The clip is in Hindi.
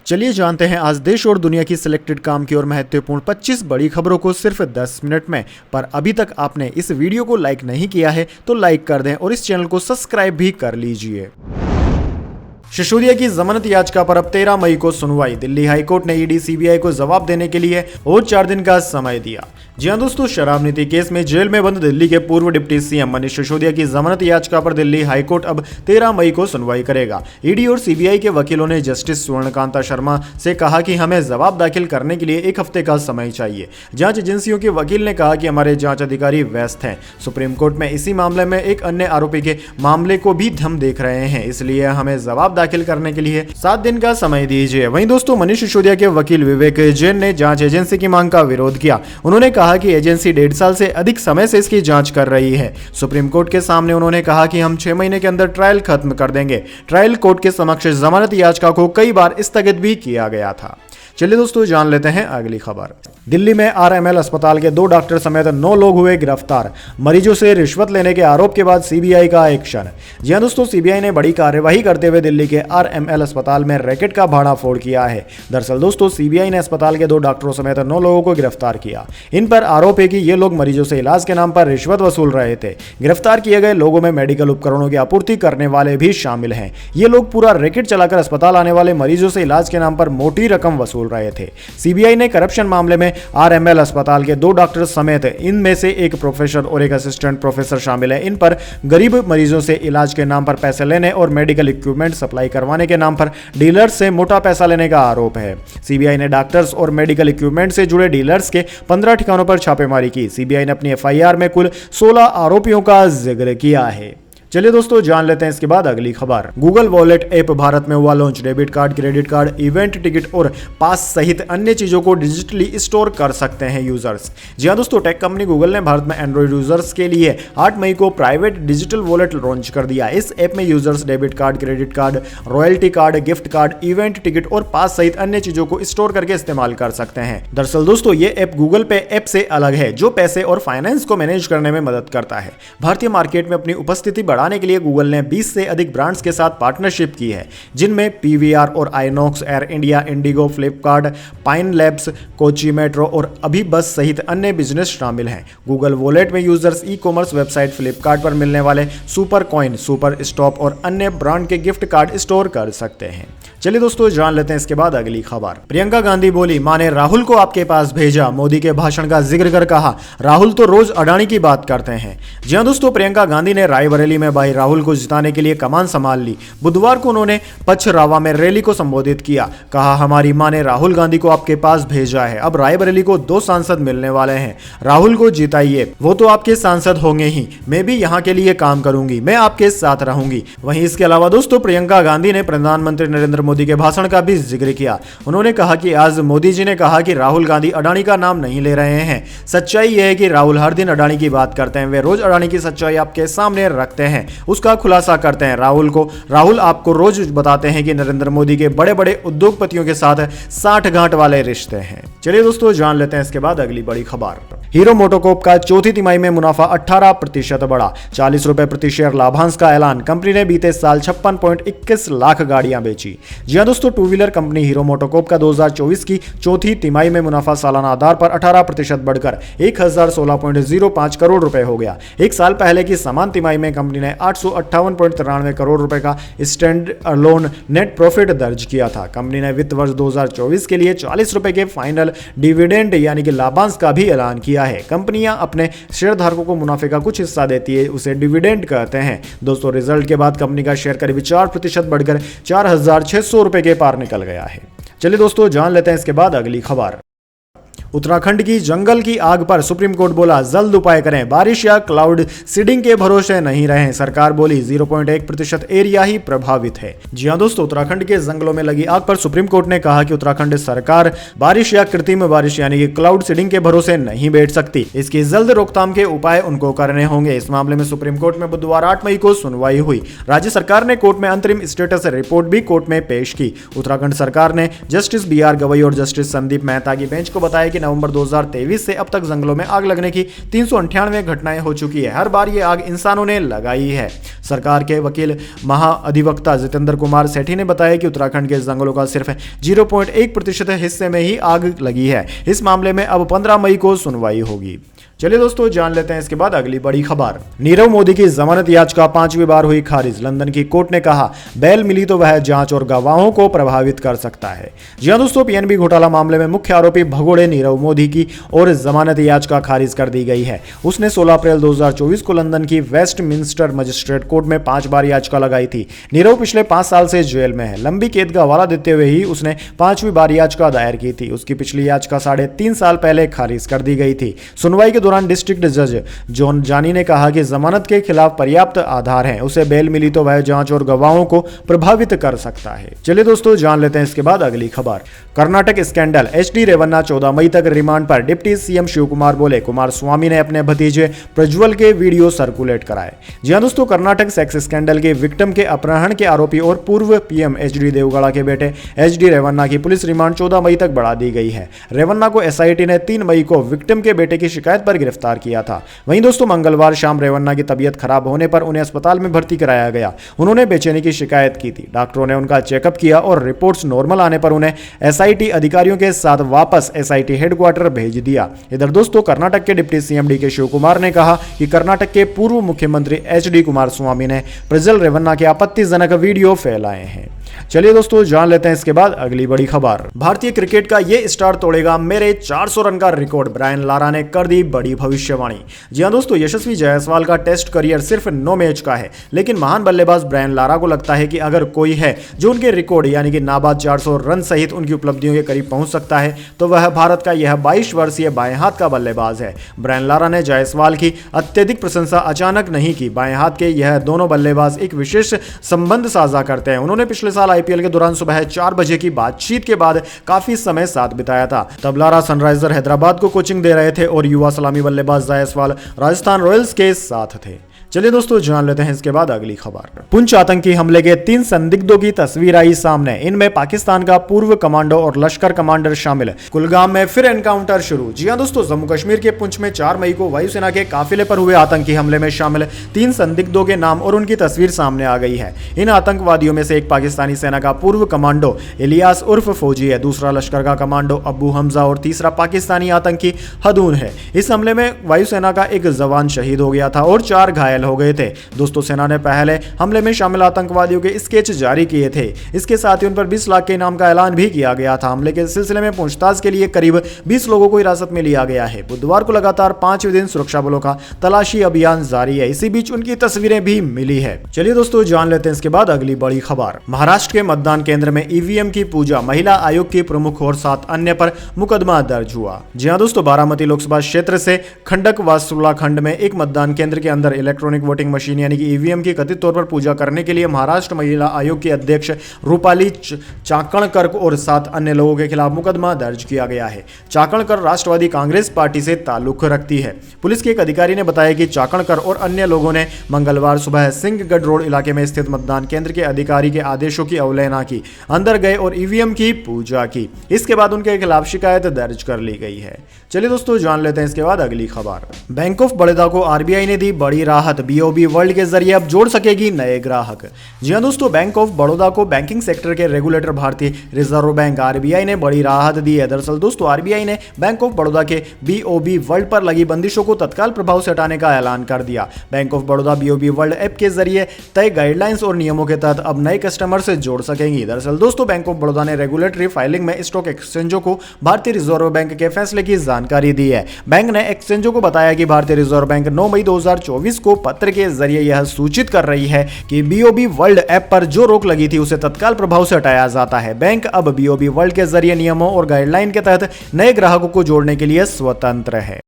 चलिए जानते हैं आज देश और दुनिया की सिलेक्टेड काम की और महत्वपूर्ण 25 बड़ी खबरों को सिर्फ 10 मिनट में। पर अभी तक आपने इस वीडियो को लाइक नहीं किया है तो लाइक कर दें और इस चैनल को सब्सक्राइब भी कर लीजिए। सिसोदिया की जमानत याचिका पर अब 13 मई को सुनवाई। दिल्ली हाईकोर्ट ने ईडी सीबीआई को जवाब देने के लिए और 4 दिन का समय दिया। जी हां दोस्तों, शराब नीति केस में जेल में बंद दिल्ली के पूर्व डिप्टी सीएम मनीष सिसोदिया की जमानत याचिका पर दिल्ली हाईकोर्ट अब 13 मई को सुनवाई करेगा। ईडी और सीबीआई के वकीलों ने जस्टिस स्वर्णकांता शर्मा से कहा कि हमें जवाब दाखिल करने के लिए 1 हफ्ते का समय चाहिए। जांच एजेंसियों के वकील ने कहा कि हमारे जांच अधिकारी व्यस्त हैं। सुप्रीम कोर्ट में इसी मामले में एक अन्य आरोपी के मामले को भी हम देख रहे हैं, इसलिए हमें जवाब दाखिल करने के लिए 7 दिन का समय दीजिए। वहीं दोस्तों, मनीष सिसोदिया के वकील विवेक जैन ने जांच एजेंसी की मांग का विरोध किया। उन्होंने कहा कि एजेंसी 1.5 साल से अधिक समय से इसकी जांच कर रही है। सुप्रीम कोर्ट के सामने उन्होंने कहा कि हम 6 महीने के अंदर ट्रायल खत्म कर देंगे। ट्रायल कोर्ट के समक्ष जमानत याचिका को कई बार स्थगित भी किया गया था। चलिए दोस्तों, जान लेते हैं अगली खबर। दिल्ली में आरएमएल अस्पताल के 2 डॉक्टर समेत 9 लोग हुए गिरफ्तार। मरीजों से रिश्वत लेने के आरोप के बाद सीबीआई का एक्शन। जी हां दोस्तों, सीबीआई ने बड़ी कार्यवाही करते हुए दिल्ली के आरएमएल अस्पताल में रैकेट का भाड़ाफोड़ किया है। दरअसल दोस्तों, सीबीआई ने अस्पताल के 2 डॉक्टरों समेत 9 लोगों को गिरफ्तार किया। इन पर आरोप है कि ये लोग मरीजों से इलाज के नाम पर रिश्वत वसूल रहे थे। गिरफ्तार किए गए लोगों में मेडिकल उपकरणों की आपूर्ति करने वाले भी शामिल हैं। ये लोग पूरा रैकेट चलाकर अस्पताल आने वाले मरीजों से इलाज के नाम पर मोटी रकम वसूल रहे थे। सीबीआई ने करप्शन मामले में आरएमएल अस्पताल के 2 डॉक्टर समेत इनमें से एक प्रोफेसर और एक असिस्टेंट प्रोफेसर शामिल है। इन पर गरीब मरीजों से इलाज के नाम पर पैसे लेने और मेडिकल इक्विपमेंट सप्लाई करवाने के नाम पर डीलर्स से मोटा पैसा लेने का आरोप है। सीबीआई ने डॉक्टर्स और मेडिकल इक्विपमेंट से जुड़े डीलर्स के 15 ठिकानों पर छापेमारी की। सीबीआई ने अपनी एफआईआर में कुल 16 आरोपियों का जिक्र किया है। चलिए दोस्तों, जान लेते हैं इसके बाद अगली खबर। गूगल वॉलेट ऐप भारत में हुआ launch. Debit card, credit card, event ticket और पास सहित अन्य चीजों को डिजिटली स्टोर कर सकते हैं यूजर्स। जी हां दोस्तों, टेक कंपनी गूगल ने भारत में एंड्रॉइड यूजर्स के लिए 8 मई को प्राइवेट डिजिटल वॉलेट लॉन्च कर दिया। इस ऐप में users debit card, credit card, royalty card, gift card, event ticket और पास सहित अन्य चीजों को स्टोर करके इस्तेमाल कर सकते हैं। दरअसल दोस्तों, ये ऐप गूगल पे ऐप से अलग है, जो पैसे और फाइनेंस को मैनेज करने में मदद करता है। भारतीय मार्केट में अपनी उपस्थिति बढ़ाने के लिए गूगल ने 20 से अधिक ब्रांड्स के साथ पार्टनरशिप की है, जिनमें पीवीआर और INOX, air India, Indigo, Flipkart, pine labs, Kochi metro और अभी बस सहित अन्य बिजनेस शामिल हैं। गूगल वॉलेट में users e commerce website Flipkart पर मिलने वाले सुपर कॉइन, सुपर स्टॉप और अन्य ब्रांड के गिफ्ट कार्ड स्टोर कर सकते हैं। चलिए दोस्तों, जान लेते हैं इसके बाद अगली खबर। प्रियंका गांधी बोली, मां ने राहुल को आपके पास भेजा। मोदी के भाषण का जिक्र कर कहा, राहुल तो रोज अडानी की बात करते हैं। जी हां दोस्तों, प्रियंका गांधी ने रायबरेली में भाई राहुल को जिताने के लिए कमान संभाल ली। बुधवार को उन्होंने पचरावा में रैली को संबोधित किया। कहा, हमारी मां ने राहुल गांधी को आपके पास भेजा है। अब रायबरेली को 2 सांसद मिलने वाले हैं। राहुल को जिताइए, वो तो आपके सांसद होंगे ही। मैं भी यहाँ के लिए काम करूंगी, मैं आपके साथ रहूंगी। वहीं इसके अलावा दोस्तों, प्रियंका गांधी ने प्रधानमंत्री नरेंद्र मोदी के भाषण का भी जिक्र किया। उन्होंने कहा कि आज मोदी जी ने कहा कि राहुल गांधी अडानी का नाम नहीं ले रहे हैं। सच्चाई यह है कि राहुल हर दिन अडानी की बात करते हैं। वे रोज अडानी की सच्चाई आपके सामने रखते हैं, उसका खुलासा करते हैं। राहुल आपको रोज बताते हैं कि नरेंद्र मोदी के बड़े बड़े उद्योगपतियों के साथ 60 गांठ वाले रिश्ते हैं। चलिए दोस्तों, जान लेते हैं इसके बाद अगली बड़ी खबर। हीरो मोटोकॉर्प का चौथी तिमाही में मुनाफा 18% बढ़ा। 40 रुपए प्रति शेयर लाभांश का ऐलान। कंपनी ने बीते साल 56.21 लाख गाड़ियां बेची। जी हां दोस्तों, 2 व्हीलर कंपनी हीरो मोटोकॉर्प का 2024 की चौथी तिमाही में मुनाफा सालाना आधार पर 18% बढ़कर 1016.05 करोड़ रुपए हो गया। एक साल पहले की समान तिमाही में कंपनी ने 858.93 करोड़ रुपए का स्टैंड अलोन नेट प्रॉफिट दर्ज किया था। कंपनी ने वित्त वर्ष 2024 के लिए 40 रुपए के फाइनल डिविडेंड यानी कि लाभांश का भी ऐलान किया है। कंपनियां अपने शेयरधारकों को मुनाफे का कुछ हिस्सा देती है, उसे डिविडेंड कहते हैं। दोस्तों, रिजल्ट के बाद कंपनी का शेयर करीब 4% बढ़कर 4600 रुपए के पार निकल गया है। चलिए दोस्तों, जान लेते हैं इसके बाद अगली खबर। उत्तराखंड की जंगल की आग पर सुप्रीम कोर्ट बोला, जल्द उपाय करें, बारिश या क्लाउड सीडिंग के भरोसे नहीं रहें। सरकार बोली, 0.1% एरिया ही प्रभावित है। जी हां दोस्तों, उत्तराखंड के जंगलों में लगी आग पर सुप्रीम कोर्ट ने कहा कि उत्तराखंड सरकार बारिश या कृत्रिम बारिश यानी कि क्लाउड सीडिंग के भरोसे नहीं बैठ सकती। इसकी जल्द रोकथाम के उपाय उनको करने होंगे। इस मामले में सुप्रीम कोर्ट में बुधवार 8 मई को सुनवाई हुई। राज्य सरकार ने कोर्ट में अंतरिम स्टेटस रिपोर्ट भी कोर्ट में पेश की। उत्तराखंड सरकार ने जस्टिस BR गवई और जस्टिस संदीप मेहता की बेंच को बताया कि कि नवंबर 2023 से अब तक जंगलों में आग लगने की 398 घटनाएं हो चुकी है। हर बार ये आग इंसानों ने लगाई है। सरकार के वकील महाअधिवक्ता जितेंद्र कुमार सेठी ने बताया कि उत्तराखंड के जंगलों का सिर्फ 0.1% हिस्से में ही आग लगी है। इस मामले में अब 15 मई को सुनवाई होगी। चलिए दोस्तों, जान लेते हैं इसके बाद अगली बड़ी खबर। नीरव मोदी की जमानत याचिका 5वीं बार हुई खारिज। लंदन की कोर्ट ने कहा बेल मिली तो वह जांच और गवाहों को प्रभावित कर सकता है। जी हां दोस्तों, पीएनबी घोटाला मामले में मुख्य आरोपी भगोड़े नीरव मोदी की और जमानत याचिका खारिज कर दी गई है। उसने 16 अप्रैल 2024 को लंदन की वेस्टमिंस्टर मजिस्ट्रेट कोर्ट में 5 बार याचिका लगाई थी। नीरव पिछले 5 साल से जेल में है। लंबी कैद का हवाला देते हुए ही उसने 5वीं बार याचिका दायर की थी। उसकी पिछली याचिका 3.5 साल पहले खारिज कर दी गई थी। सुनवाई के दौरान डिस्ट्रिक्ट जज जॉन जानी ने कहा कि जमानत के खिलाफ पर्याप्त आधार हैं। उसे बेल मिली तो वह जांच और गवाहों को प्रभावित कर सकता है। चलिए दोस्तों, जान लेते हैं इसके बाद अगली खबर। कर्नाटक स्कैंडल। एचडी रेवन्ना 14 मई तक रिमांड पर। डिप्टी सीएम शिवकुमार बोले कुमार स्वामी ने अपने भतीजे प्रज्वल के वीडियो सर्कुलेट कराए। जी हां दोस्तों, कर्नाटक सेक्स स्कैंडल के विक्टिम के अपहरण के आरोपी और पूर्व पीएम एचडी देवगौड़ा के बेटे एचडी रेवन्ना की पुलिस रिमांड 14 मई तक बढ़ा दी गई है। रेवन्ना को एसआईटी ने 3 मई को विक्टिम के बेटे की शिकायत पर गिरफ्तार किया था। वहीं दोस्तों, मंगलवार शाम रेवन्ना की तबीयत खराब होने पर उन्हें अस्पताल में भर्ती कराया गया। उन्होंने बेचैनी की शिकायत की थी। डॉक्टरों ने उनका चेकअप किया और रिपोर्ट्स नॉर्मल आने पर उन्हें एसआईटी अधिकारियों के साथ वापस एसआईटी हेडक्वार्टर भेज दिया। इधर दोस्तों, कर्नाटक के डिप्टी सीएम डीके शिवकुमार ने कहा कि कर्नाटक के पूर्व मुख्यमंत्री एचडी कुमार स्वामी ने प्रज्वल रेवन्ना के आपत्तिजनक वीडियो फैलाए हैं। चलिए दोस्तों, जान लेते हैं इसके बाद अगली बड़ी खबर। भारतीय क्रिकेट का ये स्टार तोड़ेगा मेरे 400 रन का रिकॉर्ड। ब्रायन लारा ने कर दी बड़ी भविष्यवाणी। जी हां दोस्तों, यशस्वी जायसवाल का टेस्ट करियर सिर्फ 9 मैच का है, लेकिन महान बल्लेबाज ब्रायन लारा को लगता है कि अगर कोई है जो उनके रिकॉर्ड यानी कि नाबाद 400 रन सहित उनकी उपलब्धियों के करीब पहुंच सकता है तो वह भारत का यह 22 वर्षीय बाएं हाथ का बल्लेबाज है। ब्रायन लारा ने जायसवाल की अत्यधिक प्रशंसा अचानक नहीं की। बाएं हाथ के यह दोनों बल्लेबाज एक विशेष संबंध साझा करते हैं। उन्होंने पिछले साल आईपीएल के दौरान सुबह 4 बजे की बातचीत के बाद काफी समय साथ बिताया था। तब लारा सनराइजर हैदराबाद को कोचिंग दे रहे थे और युवा सलामी बल्लेबाज जायसवाल राजस्थान रॉयल्स के साथ थे। चलिए दोस्तों, जान लेते हैं इसके बाद अगली खबर। पुंछ आतंकी हमले के 3 संदिग्धों की तस्वीर आई सामने। इनमें पाकिस्तान का पूर्व कमांडो और लश्कर कमांडर शामिल। कुलगाम में फिर एनकाउंटर शुरू। जी हां दोस्तों, जम्मू कश्मीर के पुंछ में 4 मई को वायुसेना के काफिले पर हुए आतंकी हमले में शामिल 3 संदिग्धों के नाम और उनकी तस्वीर सामने आ गई है। इन आतंकवादियों में से एक पाकिस्तानी सेना का पूर्व कमांडो इलियास उर्फ फौजी है, दूसरा लश्कर का कमांडो अब्बू हमजा और तीसरा पाकिस्तानी आतंकी हदून है। इस हमले में वायुसेना का एक जवान शहीद हो गया था और 4 घायल हो गए थे। दोस्तों, सेना ने पहले हमले में शामिल आतंकवादियों के स्केच जारी किए थे। इसके साथ ही उन पर 20 लाख के इनाम का ऐलान भी किया गया था। हमले के सिलसिले में पूछताछ के लिए करीब 20 लोगों को हिरासत में लिया गया है। बुधवार को लगातार 5वें दिन सुरक्षा बलों का तलाशी अभियान जारी है। इसी बीच उनकी तस्वीरें भी मिली है। चलिए दोस्तों, जान लेते हैं इसके बाद अगली बड़ी खबर। महाराष्ट्र के मतदान केंद्र में ईवीएम की पूजा। महिला आयोग की प्रमुख और 7 अन्य पर मुकदमा दर्ज हुआ। जी हां दोस्तों, बारामती लोकसभा क्षेत्र से खंडक वासुला खंड में एक मतदान केंद्र के अंदर इलेक्ट्रॉनिक वोटिंग मशीन यानी कि ईवीएम की कथित तौर पर पूजा करने के लिए महाराष्ट्र महिला आयोग की अध्यक्ष रूपाली चाकणकर और 7 अन्य लोगों के खिलाफ मुकदमा दर्ज किया गया है। चाकणकर राष्ट्रवादी कांग्रेस पार्टी से ताल्लुक रखती है। पुलिस के एक अधिकारी ने बताया कि चाकणकर और अन्य लोगों ने मंगलवार सुबह सिंहगढ़ रोड इलाके में स्थित मतदान केंद्र के अधिकारी के आदेशों की अवहेलना की, अंदर गए और ईवीएम की पूजा की। इसके बाद उनके खिलाफ शिकायत दर्ज कर ली गई है। चलिए दोस्तों, जान लेते हैं इसके बाद अगली खबर। बैंक ऑफ बड़ौदा को आरबीआई ने दी बड़ी राहत। बीओबी वर्ल्ड के जरिए अब जोड़ सकेगी नए ग्राहक। जी हां दोस्तों, बैंक ऑफ बड़ौदा को बैंकिंग सेक्टर के रेगुलेटर भारतीय रिजर्व बैंक आरबीआई ने बड़ी राहत दी है। दरअसल दोस्तों, आरबीआई ने बैंक ऑफ बड़ौदा के बीओबी वर्ल्ड पर लगी बंदिशों को तत्काल प्रभाव से हटाने का ऐलान कर दिया। Bank of Baroda BOB world app के जरिए तय गाइडलाइंस और नियमों के तहत अब नए कस्टमर से जोड़ सकेंगी। दरअसल दोस्तों, बैंक ऑफ बड़ौदा ने रेगुलेटरी फाइलिंग में स्टॉक एक्सचेंजों को भारतीय रिजर्व बैंक के फैसले की जानकारी दी है। बैंक ने एक्सचेंजों को बताया कि भारतीय रिजर्व बैंक 9 मई 2024 को पत्र के जरिए यह सूचित कर रही है कि बीओबी वर्ल्ड ऐप पर जो रोक लगी थी उसे तत्काल प्रभाव से हटाया जाता है। बैंक अब बीओबी वर्ल्ड के जरिए नियमों और गाइडलाइन के तहत नए ग्राहकों को जोड़ने के लिए स्वतंत्र है।